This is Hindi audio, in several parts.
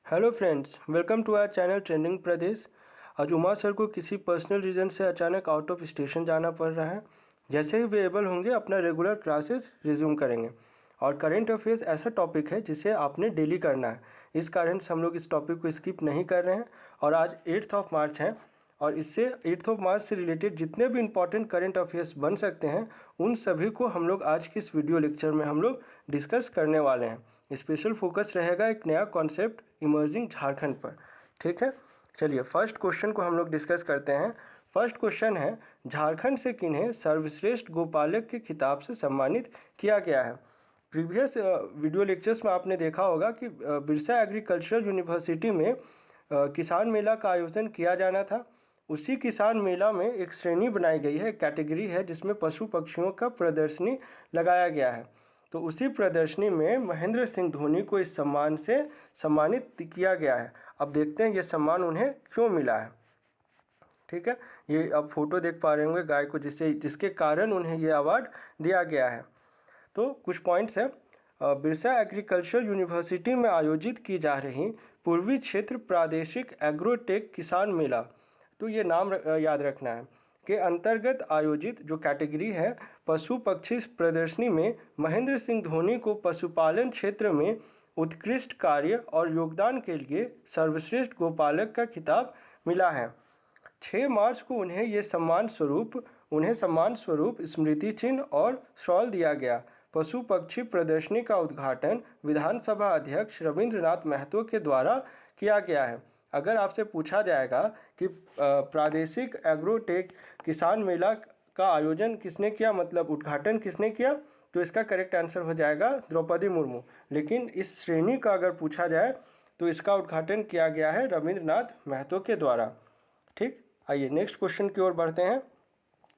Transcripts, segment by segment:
Hello friends, welcome to our channel trending Pradesh. आज उमा सर को किसी पर्सनल रीज़न से अचानक आउट ऑफ स्टेशन जाना पड़ रहा है। जैसे ही वे एबल होंगे अपना रेगुलर क्लासेस रिज्यूम करेंगे। और करेंट अफेयर्स ऐसा टॉपिक है जिसे आपने डेली करना है। इस कारण से हम लोग इस टॉपिक को स्किप नहीं कर रहे हैं। और आज 8th ऑफ मार्च है और इससे 8th ऑफ मार्च से रिलेटेड जितने भी इंपॉर्टेंट करेंट अफेयर्स बन सकते हैं उन सभी को हम लोग आज के इस वीडियो लेक्चर में हम लोग डिस्कस करने वाले हैं। स्पेशल फोकस रहेगा एक नया कॉन्सेप्ट इमर्जिंग झारखंड पर। ठीक है, चलिए फर्स्ट क्वेश्चन को हम लोग डिस्कस करते हैं। फर्स्ट क्वेश्चन है, झारखंड से किन्हें सर्वश्रेष्ठ गोपालक के खिताब से सम्मानित किया गया है। प्रीवियस वीडियो लेक्चर्स में आपने देखा होगा कि बिरसा एग्रीकल्चरल यूनिवर्सिटी में किसान मेला का आयोजन किया जाना था। उसी किसान मेला में एक श्रेणी बनाई गई है, कैटेगरी है जिसमें पशु पक्षियों का प्रदर्शनी लगाया गया है। तो उसी प्रदर्शनी में महेंद्र सिंह धोनी को इस सम्मान से सम्मानित किया गया है। अब देखते हैं ये सम्मान उन्हें क्यों मिला है। ठीक है, ये अब फोटो देख पा रहे होंगे गाय को जिसके कारण उन्हें ये अवार्ड दिया गया है। तो कुछ पॉइंट्स हैं। बिरसा एग्रीकल्चर यूनिवर्सिटी में आयोजित की जा रही पूर्वी क्षेत्र प्रादेशिक एग्रोटेक किसान मेला, तो ये नाम याद रखना है, के अंतर्गत आयोजित जो कैटेगरी है पशु पक्षी प्रदर्शनी में महेंद्र सिंह धोनी को पशुपालन क्षेत्र में उत्कृष्ट कार्य और योगदान के लिए सर्वश्रेष्ठ गोपालक का खिताब मिला है। 6 मार्च को उन्हें सम्मान स्वरूप स्मृति चिन्ह और शॉल दिया गया। पशु पक्षी प्रदर्शनी का उद्घाटन विधानसभा अध्यक्ष रविंद्रनाथ महतो के द्वारा किया गया है। अगर आपसे पूछा जाएगा कि प्रादेशिक एग्रोटेक किसान मेला का आयोजन किसने किया, मतलब उद्घाटन किसने किया, तो इसका करेक्ट आंसर हो जाएगा द्रौपदी मुर्मू। लेकिन इस श्रेणी का अगर पूछा जाए तो इसका उद्घाटन किया गया है रविंद्रनाथ महतो के द्वारा। ठीक, आइए नेक्स्ट क्वेश्चन की ओर बढ़ते हैं।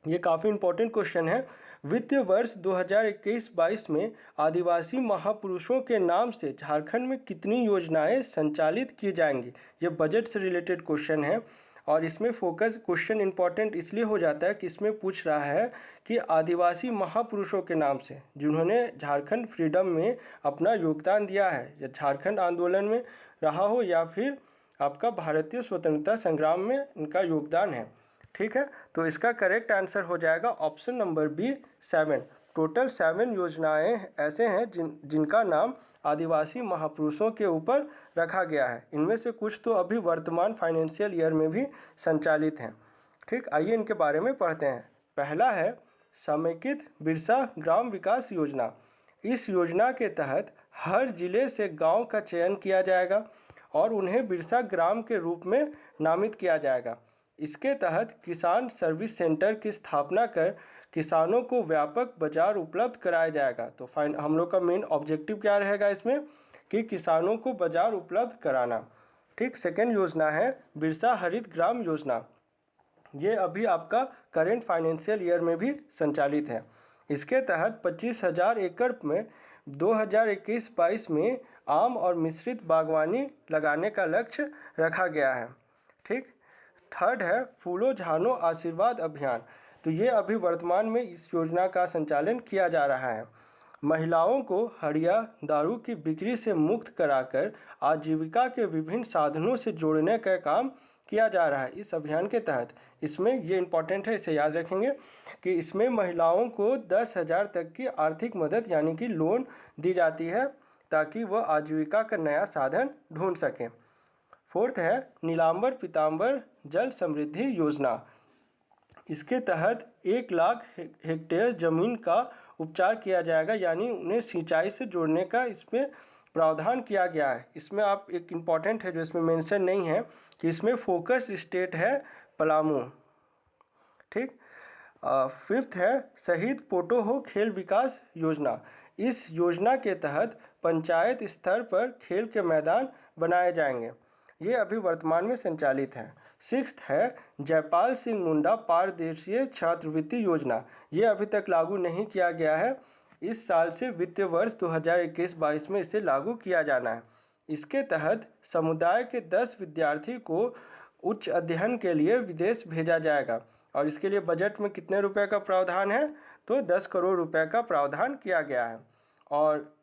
ये काफ़ी इंपॉर्टेंट क्वेश्चन है। वित्तीय वर्ष 2021-22 में आदिवासी महापुरुषों के नाम से झारखंड में कितनी योजनाएं संचालित की जाएंगी। ये बजट से रिलेटेड क्वेश्चन है और इसमें फोकस क्वेश्चन इंपॉर्टेंट इसलिए हो जाता है कि इसमें पूछ रहा है कि आदिवासी महापुरुषों के नाम से जिन्होंने झारखंड फ्रीडम में अपना योगदान दिया है, या झारखंड आंदोलन में रहा हो या फिर आपका भारतीय स्वतंत्रता संग्राम में इनका योगदान है। ठीक है, तो इसका करेक्ट आंसर हो जाएगा ऑप्शन नंबर बी 7। टोटल 7 योजनाएं ऐसे हैं जिनका नाम आदिवासी महापुरुषों के ऊपर रखा गया है। इनमें से कुछ तो अभी वर्तमान फाइनेंशियल ईयर में भी संचालित हैं। ठीक, आइए इनके बारे में पढ़ते हैं। पहला है समेकित बिरसा ग्राम विकास योजना। इस योजना के तहत हर जिले से गाँव का चयन किया जाएगा और उन्हें बिरसा ग्राम के रूप में नामित किया जाएगा। इसके तहत किसान सर्विस सेंटर की स्थापना कर किसानों को व्यापक बाजार उपलब्ध कराया जाएगा। तो हम लोग का मेन ऑब्जेक्टिव क्या रहेगा इसमें कि किसानों को बाजार उपलब्ध कराना। ठीक, सेकेंड योजना है बिरसा हरित ग्राम योजना। ये अभी आपका करेंट फाइनेंशियल ईयर में भी संचालित है। इसके तहत 25,000 एकड़ में 2021-22 में आम और मिश्रित बागवानी लगाने का लक्ष्य रखा गया है। ठीक, थर्ड है फूलो झानो आशीर्वाद अभियान। तो ये अभी वर्तमान में इस योजना का संचालन किया जा रहा है। महिलाओं को हड़िया दारू की बिक्री से मुक्त कराकर आजीविका के विभिन्न साधनों से जोड़ने का काम किया जा रहा है इस अभियान के तहत। इसमें ये इम्पॉर्टेंट है, इसे याद रखेंगे कि इसमें महिलाओं को 10,000 तक की आर्थिक मदद यानी कि लोन दी जाती है ताकि वह आजीविका का नया साधन ढूंढ सकें। फोर्थ है नीलांबर पीतांबर जल समृद्धि योजना। इसके तहत 1 लाख हेक्टेयर ज़मीन का उपचार किया जाएगा, यानी उन्हें सिंचाई से जोड़ने का इसमें प्रावधान किया गया है। इसमें आप एक इम्पॉर्टेंट है जो इसमें मेंशन नहीं है कि इसमें फोकस स्टेट है पलामू। ठीक, फिफ्थ है शहीद पोटोहो खेल विकास योजना। इस योजना के तहत पंचायत स्तर पर खेल के मैदान बनाए जाएंगे। ये अभी वर्तमान में संचालित है। सिक्स्थ है जयपाल सिंह मुंडा पारदेशीय छात्रवृत्ति योजना। ये अभी तक लागू नहीं किया गया है। इस साल से वित्तीय वर्ष 2021-22 में इसे लागू किया जाना है। इसके तहत समुदाय के 10 विद्यार्थी को उच्च अध्ययन के लिए विदेश भेजा जाएगा और इसके लिए बजट में कितने रुपए का प्रावधान है, तो 10 करोड़ रुपए का प्रावधान किया गया है। और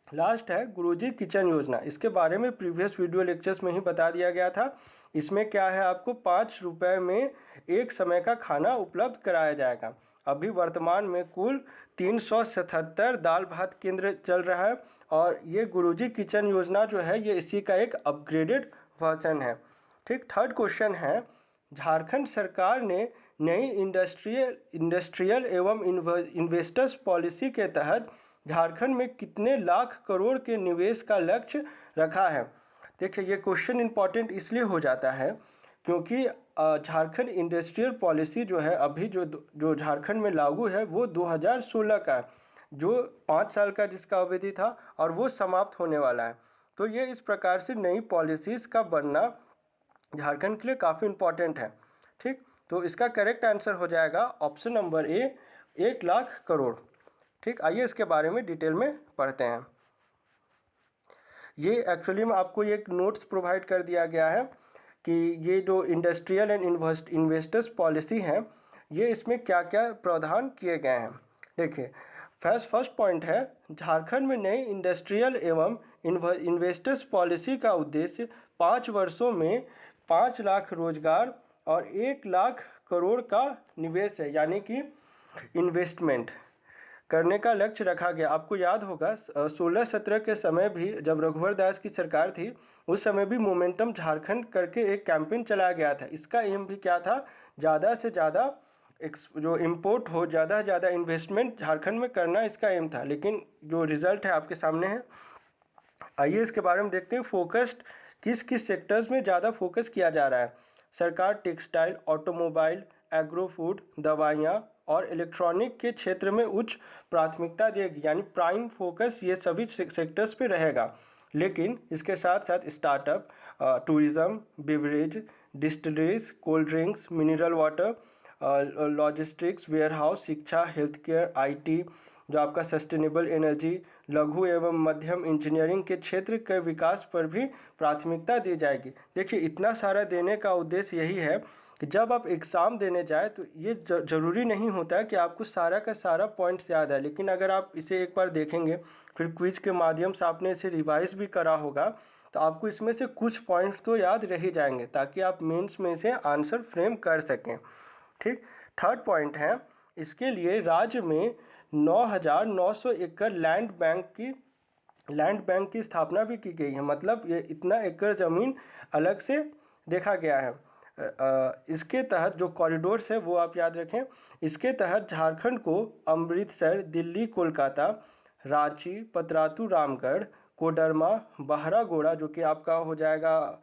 लास्ट है गुरुजी किचन योजना। इसके बारे में प्रीवियस वीडियो लेक्चर्स में ही बता दिया गया था। इसमें क्या है, आपको 5 रुपये में एक समय का खाना उपलब्ध कराया जाएगा। अभी वर्तमान में कुल 377 दाल भात केंद्र चल रहा है और ये गुरुजी किचन योजना जो है ये इसी का एक अपग्रेडेड वर्जन है। ठीक, थर्ड क्वेश्चन है, झारखंड सरकार ने नई इंडस्ट्रियल एवं इन्वेस्टर्स पॉलिसी के तहत झारखंड में कितने लाख करोड़ के निवेश का लक्ष्य रखा है। देखिए, ये क्वेश्चन इम्पॉर्टेंट इसलिए हो जाता है क्योंकि झारखंड इंडस्ट्रियल पॉलिसी जो है अभी जो झारखंड में लागू है वो 2016 का है, जो 5 साल का जिसका अवधि था और वो समाप्त होने वाला है। तो ये इस प्रकार से नई पॉलिसीज़ का बनना झारखंड के लिए काफ़ी इम्पॉर्टेंट है। ठीक, तो इसका करेक्ट आंसर हो जाएगा option number A, 1 lakh crore. ठीक, आइए इसके बारे में डिटेल में पढ़ते हैं। ये एक्चुअली में आपको एक नोट्स प्रोवाइड कर दिया गया है कि ये जो इंडस्ट्रियल एंड इन्वेस्टर्स पॉलिसी है ये इसमें क्या क्या प्रावधान किए गए हैं। देखिए, फर्स्ट पॉइंट है, झारखंड में नई इंडस्ट्रियल एवं इन्वेस्टर्स पॉलिसी का उद्देश्य 5 वर्षों में 5 लाख रोजगार और 1 लाख करोड़ का निवेश है, यानी कि इन्वेस्टमेंट करने का लक्ष्य रखा गया। आपको याद होगा 16-17 के समय भी जब रघुवर दास की सरकार थी उस समय भी मोमेंटम झारखंड करके एक कैंपेन चलाया गया था। इसका एम भी क्या था, ज़्यादा से ज़्यादा जो इम्पोर्ट हो, ज़्यादा से ज़्यादा इन्वेस्टमेंट झारखंड में करना इसका एम था। लेकिन जो रिज़ल्ट है आपके सामने है। आइए इसके बारे में देखते हैं। फोकस्ड किस किस सेक्टर्स में ज़्यादा फोकस किया जा रहा है। सरकार टेक्सटाइल, ऑटोमोबाइल, एग्रो फूड, दवाइयाँ और इलेक्ट्रॉनिक के क्षेत्र में उच्च प्राथमिकता देगी, यानी प्राइम फोकस ये सभी सेक्टर्स पे रहेगा। लेकिन इसके साथ साथ startup, tourism, beverage, distilleries, cold drinks, mineral water, logistics, warehouse, शिक्षा, हेल्थ केयर, IT, जो आपका सस्टेनेबल एनर्जी, लघु एवं मध्यम इंजीनियरिंग के क्षेत्र के विकास पर भी प्राथमिकता दी जाएगी। देखिए, इतना सारा देने का उद्देश्य यही है कि जब आप एग्ज़ाम देने जाए तो ये ज़रूरी नहीं होता है कि आपको सारा का सारा पॉइंट्स याद है। लेकिन अगर आप इसे एक बार देखेंगे, फिर क्विज के माध्यम से आपने इसे रिवाइज भी करा होगा, तो आपको इसमें से कुछ पॉइंट्स तो याद रह ही जाएंगे ताकि आप मेंस में से आंसर फ्रेम कर सकें। ठीक, थर्ड पॉइंट है, इसके लिए राज्य में 9,900 एकड़ लैंड बैंक की स्थापना भी की गई है। मतलब ये इतना एकड़ ज़मीन अलग से देखा गया है। इसके तहत जो कॉरिडोर्स है वो आप याद रखें। इसके तहत झारखंड को अमृतसर, दिल्ली, कोलकाता, रांची, पतरातू, रामगढ़, कोडरमा, बहरागोड़ा जो कि आपका हो जाएगा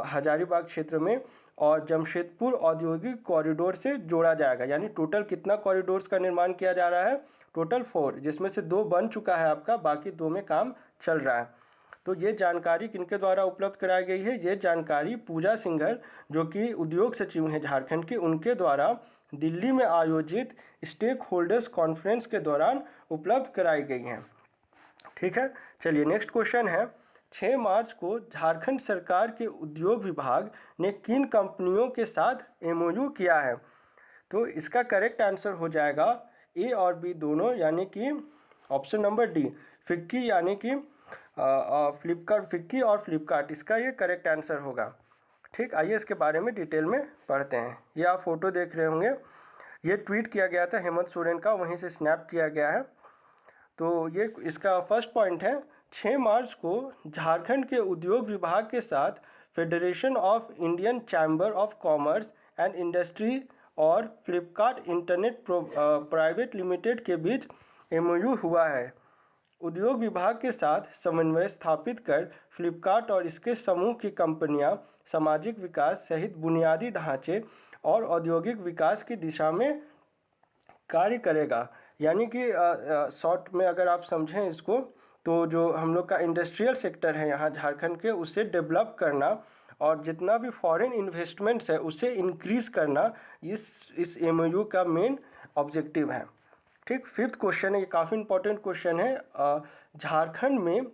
हजारीबाग क्षेत्र में, और जमशेदपुर औद्योगिक कॉरिडोर से जोड़ा जाएगा। यानी टोटल कितना कॉरिडोर्स का निर्माण किया जा रहा है, टोटल 4, जिसमें से 2 बन चुका है आपका, बाकी 2 में काम चल रहा है। तो ये जानकारी किनके द्वारा उपलब्ध कराई गई है, ये जानकारी पूजा सिंघल जो कि उद्योग सचिव हैं झारखंड की, उनके द्वारा दिल्ली में आयोजित स्टेक होल्डर्स कॉन्फ्रेंस के दौरान उपलब्ध कराई गई हैं। ठीक है, चलिए नेक्स्ट क्वेश्चन है, 6 मार्च को झारखंड सरकार के उद्योग विभाग ने किन कंपनियों के साथ MOU किया है। तो इसका करेक्ट आंसर हो जाएगा A और B दोनों, यानी कि ऑप्शन नंबर D, फिक्की यानी कि फिक्की और फ्लिपकार्ट, इसका ये करेक्ट आंसर होगा। ठीक, आइए इसके बारे में डिटेल में पढ़ते हैं। ये आप फोटो देख रहे होंगे, ये ट्वीट किया गया था हेमंत सोरेन का, वहीं से स्नैप किया गया है। तो ये इसका फर्स्ट पॉइंट है, 6 मार्च को झारखंड के उद्योग विभाग के साथ federation of Indian chamber of commerce and industry और फ्लिपकार्ट इंटरनेट प्राइवेट लिमिटेड के बीच MOU हुआ है। उद्योग विभाग के साथ समन्वय स्थापित कर फ्लिपकार्ट और इसके समूह की कंपनियां सामाजिक विकास सहित बुनियादी ढांचे और औद्योगिक विकास की दिशा में कार्य करेगा। यानी कि शॉर्ट में अगर आप समझें इसको, तो जो हम लोग का इंडस्ट्रियल सेक्टर है यहाँ झारखंड के, उसे डेवलप करना और जितना भी फॉरेन इन्वेस्टमेंट्स है उसे इंक्रीज़ करना इस MOU का मेन ऑब्जेक्टिव है। ठीक, फिफ्थ क्वेश्चन है, ये काफ़ी इंपॉर्टेंट क्वेश्चन है। झारखंड में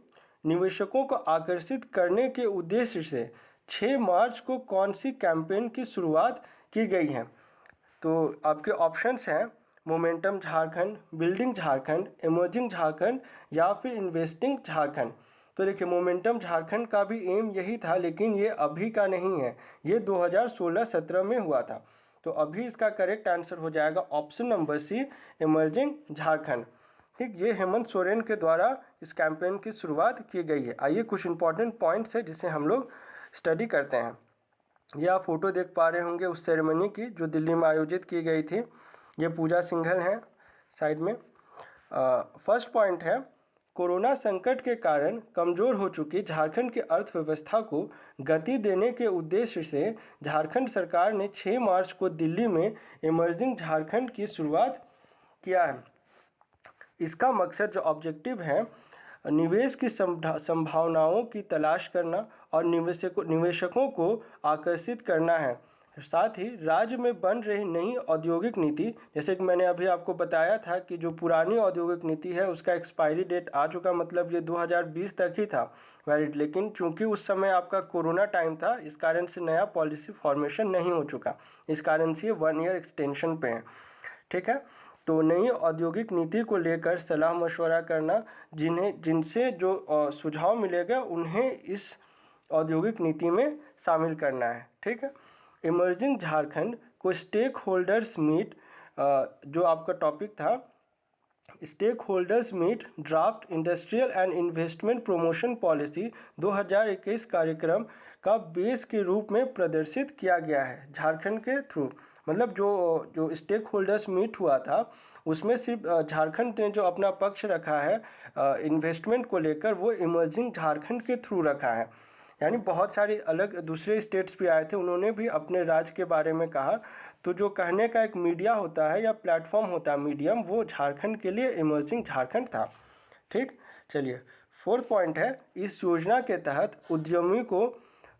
निवेशकों को आकर्षित करने के उद्देश्य से 6 मार्च को कौन सी कैंपेन की शुरुआत की गई है। तो आपके ऑप्शंस हैं, momentum Jharkhand, building Jharkhand, emerging Jharkhand या फिर इन्वेस्टिंग झारखंड। तो देखिए मोमेंटम झारखंड का भी एम यही था, लेकिन ये अभी का नहीं है, ये 2016-17 में हुआ था। तो अभी इसका करेक्ट आंसर हो जाएगा option number C, emerging Jharkhand. ठीक, ये हेमंत सोरेन के द्वारा इस कैंपेन की शुरुआत की गई है। आइए कुछ इंपॉर्टेंट पॉइंट्स है जिसे हम लोग स्टडी करते हैं। ये आप फोटो देख पा रहे होंगे उस सेरेमनी की जो दिल्ली में आयोजित की गई थी। ये पूजा सिंघल हैं साइड में। फर्स्ट पॉइंट है, कोरोना संकट के कारण कमज़ोर हो चुकी झारखंड की अर्थव्यवस्था को गति देने के उद्देश्य से झारखंड सरकार ने 6 मार्च को दिल्ली में इमर्जिंग झारखंड की शुरुआत किया है। इसका मकसद जो ऑब्जेक्टिव है, निवेश की संभावनाओं की तलाश करना और निवेशकों को आकर्षित करना है। साथ ही राज्य में बन रही नई औद्योगिक नीति, जैसे कि मैंने अभी आपको बताया था कि जो पुरानी औद्योगिक नीति है उसका एक्सपायरी डेट आ चुका, मतलब ये 2020 तक ही था वैलिड, लेकिन चूंकि उस समय आपका कोरोना टाइम था, इस कारण से नया पॉलिसी फॉर्मेशन नहीं हो चुका, इस कारण से ये 1 ईयर एक्सटेंशन पे है। ठीक है, तो नई औद्योगिक नीति को लेकर सलाह मशवरा करना, जिनसे जो सुझाव मिलेगा उन्हें इस औद्योगिक नीति में शामिल करना है। ठीक है, इमर्जिंग झारखंड को स्टेक होल्डर्स मीट, जो आपका टॉपिक था, stakeholders meet draft industrial and investment promotion policy 2021 कार्यक्रम का बेस के रूप में प्रदर्शित किया गया है झारखंड के थ्रू। मतलब जो स्टेक होल्डर्स मीट हुआ था उसमें सिर्फ झारखंड ने जो अपना पक्ष रखा है इन्वेस्टमेंट को लेकर, वो इमर्जिंग झारखंड के थ्रू रखा है। यानी बहुत सारे अलग दूसरे स्टेट्स भी आए थे, उन्होंने भी अपने राज्य के बारे में कहा। तो जो कहने का एक मीडिया होता है या प्लेटफॉर्म होता है, मीडियम, वो झारखंड के लिए इमर्जिंग झारखंड था। ठीक, चलिए फोर्थ पॉइंट है, इस योजना के तहत उद्यमी को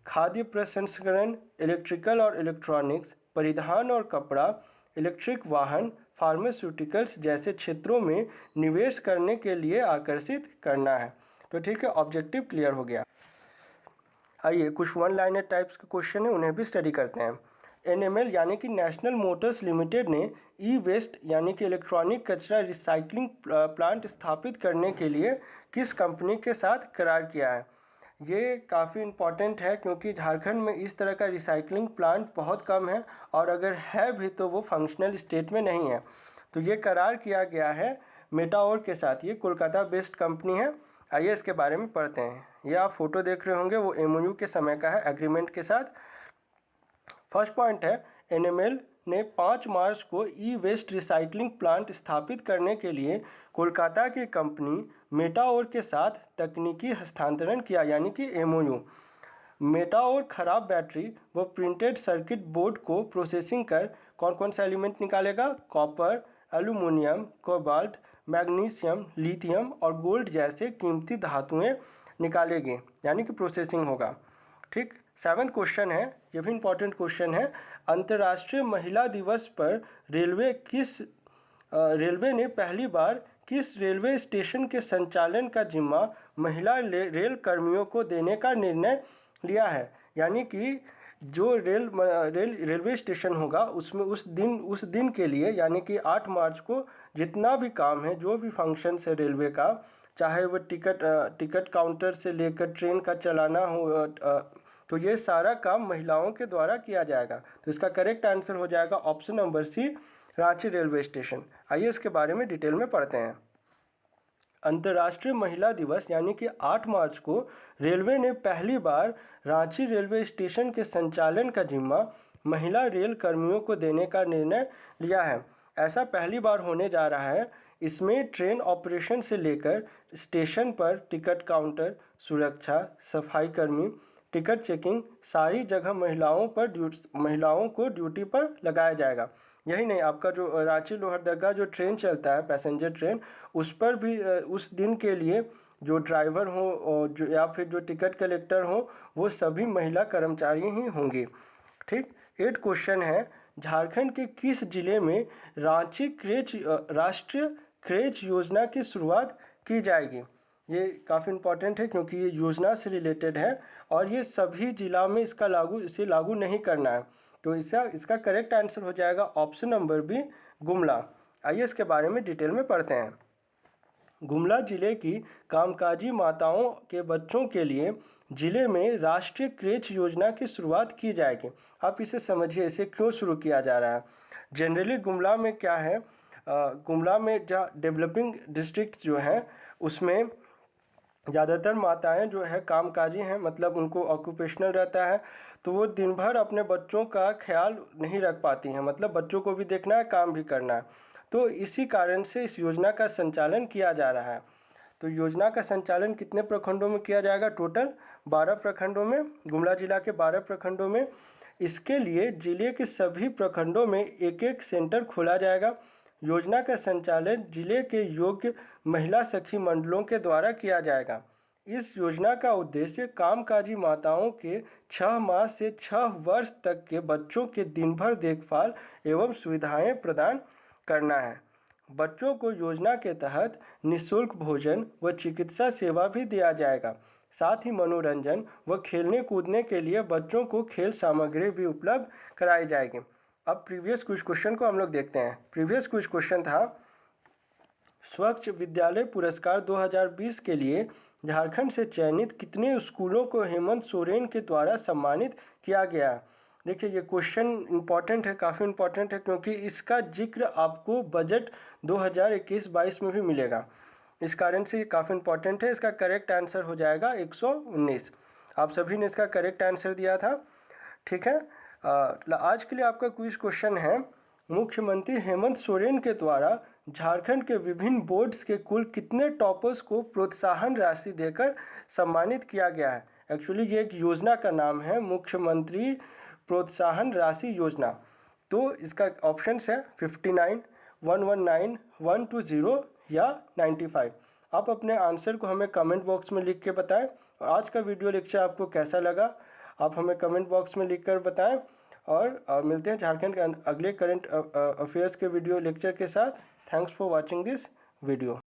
खाद्य प्रसंस्करण, इलेक्ट्रिकल और इलेक्ट्रॉनिक्स, परिधान और कपड़ा, इलेक्ट्रिक वाहन, फार्मास्यूटिकल्स जैसे क्षेत्रों में निवेश करने के लिए आकर्षित करना है। तो ठीक है, ऑब्जेक्टिव क्लियर हो गया। आइए कुछ 1 लाइनर टाइप्स के क्वेश्चन है, उन्हें भी स्टडी करते हैं। NML यानी कि नेशनल मोटर्स लिमिटेड ने ई वेस्ट यानी कि इलेक्ट्रॉनिक कचरा रिसाइकलिंग प्लांट स्थापित करने के लिए किस कंपनी के साथ करार किया है? ये काफ़ी इम्पॉर्टेंट है क्योंकि झारखंड में इस तरह का रिसाइकलिंग प्लांट बहुत कम है, और अगर है भी तो वो फंक्शनल स्टेट में नहीं है। तो ये करार किया गया है मेटाओर के साथ, ये कोलकाता बेस्ड कंपनी है। आइए इसके बारे में पढ़ते हैं। ये आप फोटो देख रहे होंगे वो MOU के समय का है, एग्रीमेंट के साथ। फर्स्ट पॉइंट है, NML ने 5 मार्च को ई वेस्ट रिसाइकलिंग प्लांट स्थापित करने के लिए कोलकाता की कंपनी मेटाओर के साथ तकनीकी हस्तांतरण किया, यानी कि MOU। मेटाओर खराब बैटरी व प्रिंटेड सर्किट बोर्ड को प्रोसेसिंग कर कौन कौन सा एलिमेंट निकालेगा? Copper, aluminium, cobalt, magnesium, lithium और गोल्ड जैसे कीमती धातुएं निकालेगी, यानी कि प्रोसेसिंग होगा। ठीक, 7th क्वेश्चन है, ये भी इम्पोर्टेंट क्वेश्चन है। अंतर्राष्ट्रीय महिला दिवस पर रेलवे ने पहली बार किस रेलवे स्टेशन के संचालन का जिम्मा महिला रेल कर्मियों को देने का निर्णय लिया है? यानी कि जो रेलवे स्टेशन होगा उसमें उस दिन के लिए, यानी कि 8 मार्च को जितना भी काम है, जो भी फंक्शन है रेलवे का, चाहे वो टिकट काउंटर से लेकर ट्रेन का चलाना हो, तो ये सारा काम महिलाओं के द्वारा किया जाएगा। तो इसका करेक्ट आंसर हो जाएगा option number C, Ranchi railway station. आइए इसके बारे में डिटेल में पढ़ते हैं। अंतर्राष्ट्रीय महिला दिवस यानी कि 8 मार्च को रेलवे ने पहली बार रांची रेलवे स्टेशन के संचालन का जिम्मा महिला रेल कर्मियों को देने का निर्णय लिया है। ऐसा पहली बार होने जा रहा है। इसमें ट्रेन ऑपरेशन से लेकर स्टेशन पर टिकट काउंटर, सुरक्षा, सफाई कर्मी, टिकट चेकिंग, सारी जगह महिलाओं को ड्यूटी पर लगाया जाएगा। यही नहीं, आपका जो रांची लोहरदगा जो ट्रेन चलता है पैसेंजर ट्रेन, उस पर भी उस दिन के लिए जो ड्राइवर हो जो या फिर जो टिकट कलेक्टर हो, वो सभी महिला कर्मचारी ही होंगे। ठीक, 8th क्वेश्चन है, झारखंड के किस जिले में राष्ट्रीय क्रेज योजना की शुरुआत की जाएगी? ये काफ़ी इम्पॉर्टेंट है क्योंकि ये योजना से रिलेटेड है और ये सभी जिला में इसे लागू नहीं करना है। तो इसका करेक्ट आंसर हो जाएगा ऑप्शन नंबर बी, गुमला। आइए इसके बारे में डिटेल में पढ़ते हैं। गुमला जिले की कामकाजी माताओं के बच्चों के लिए जिले में राष्ट्रीय क्रेच योजना की शुरुआत की जाएगी। आप इसे समझिए, इसे क्यों शुरू किया जा रहा है। जनरली गुमला में क्या है, गुमला में जहाँ डेवलपिंग डिस्ट्रिक्ट जो हैं उसमें ज़्यादातर माताएं जो है कामकाजी हैं, मतलब उनको ऑक्यूपेशनल रहता है, तो वो दिन भर अपने बच्चों का ख्याल नहीं रख पाती हैं, मतलब बच्चों को भी देखना है, काम भी करना है। तो इसी कारण से इस योजना का संचालन किया जा रहा है। तो योजना का संचालन कितने प्रखंडों में किया जाएगा? टोटल 12 प्रखंडों में, गुमला जिला के 12 प्रखंडों में। इसके लिए जिले के सभी प्रखंडों में एक एक सेंटर खोला जाएगा। योजना का संचालन जिले के योग्य महिला सखी मंडलों के द्वारा किया जाएगा। इस योजना का उद्देश्य कामकाजी माताओं के 6 माह से 6 वर्ष तक के बच्चों के दिन भर देखभाल एवं सुविधाएं प्रदान करना है। बच्चों को योजना के तहत निःशुल्क भोजन व चिकित्सा सेवा भी दिया जाएगा। साथ ही मनोरंजन व खेलने कूदने के लिए बच्चों को खेल सामग्री भी उपलब्ध कराई जाएगी। अब प्रीवियस कुछ क्वेश्चन को हम लोग देखते हैं। प्रीवियस कुछ क्वेश्चन था, स्वच्छ विद्यालय पुरस्कार 2020 के लिए झारखंड से चयनित कितने स्कूलों को हेमंत सोरेन के द्वारा सम्मानित किया गया? देखिए ये क्वेश्चन इम्पॉर्टेंट है, काफ़ी इम्पॉर्टेंट है, क्योंकि इसका जिक्र आपको बजट 2021-22 में भी मिलेगा। इस कारण से ये काफ़ी इम्पॉर्टेंट है। इसका करेक्ट आंसर हो जाएगा 119। आप सभी ने इसका करेक्ट आंसर दिया था, ठीक है। आज के लिए आपका क्विज क्वेश्चन है, मुख्यमंत्री हेमंत सोरेन के द्वारा झारखंड के विभिन्न बोर्ड्स के कुल कितने टॉपर्स को प्रोत्साहन राशि देकर सम्मानित किया गया है? एक्चुअली ये एक योजना का नाम है, मुख्यमंत्री प्रोत्साहन राशि योजना। तो इसका ऑप्शंस है 59, 119, 120 या 95। आप अपने आंसर को हमें कमेंट बॉक्स में लिख के बताएं। और आज का वीडियो लेक्चर आपको कैसा लगा आप हमें कमेंट बॉक्स में लिखकर बताएं। और मिलते हैं झारखंड के अगले करंट अफेयर्स के वीडियो लेक्चर के साथ। Thanks for watching this video.